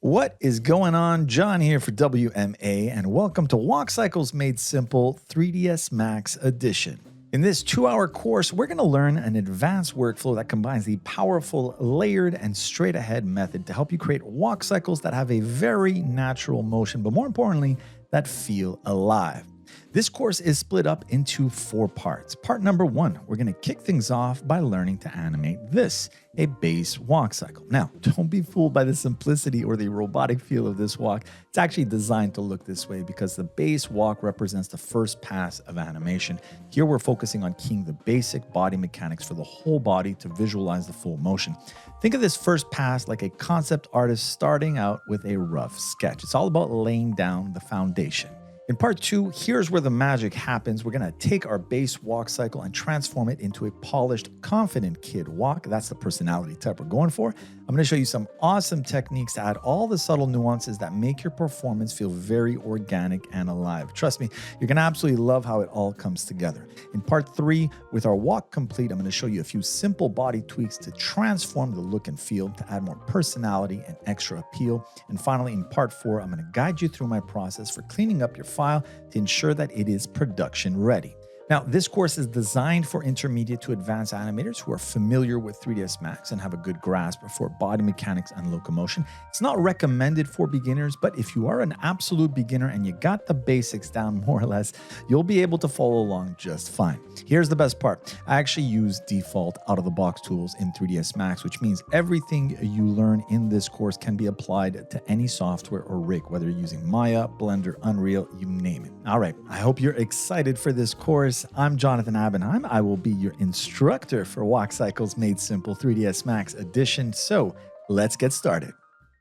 What is going on? John here for WMA, and welcome to Walk Cycles Made Simple 3ds Max Edition. In this 2-hour course, we're going to learn an advanced workflow that combines the powerful layered and straight ahead method to help you create walk cycles that have a very natural motion, but more importantly, that feel alive. This course is split up into 4 parts. Part number 1, we're going to kick things off by learning to animate this, a base walk cycle. Now, don't be fooled by the simplicity or the robotic feel of this walk. It's actually designed to look this way because the base walk represents the first pass of animation. Here we're focusing on keying the basic body mechanics for the whole body to visualize the full motion. Think of this first pass like a concept artist starting out with a rough sketch. It's all about laying down the foundation. In part 2, here's where the magic happens. We're going to take our base walk cycle and transform it into a polished, confident kid walk. That's the personality type we're going for. I'm going to show you some awesome techniques to add all the subtle nuances that make your performance feel very organic and alive. Trust me, you're going to absolutely love how it all comes together. In part 3, with our walk complete, I'm going to show you a few simple body tweaks to transform the look and feel to add more personality and extra appeal. And finally, in part 4, I'm going to guide you through my process for cleaning up your file to ensure that it is production ready. Now, this course is designed for intermediate to advanced animators who are familiar with 3ds Max and have a good grasp for body mechanics and locomotion. It's not recommended for beginners, but if you are an absolute beginner and you got the basics down more or less, you'll be able to follow along just fine. Here's the best part. I actually use default out-of-the-box tools in 3ds Max, which means everything you learn in this course can be applied to any software or rig, whether you're using Maya, Blender, Unreal, you name it. All right, I hope you're excited for this course. I'm Jonathan Abenheim. I will be your instructor for Walk Cycles Made Simple 3ds Max Edition. So let's get started.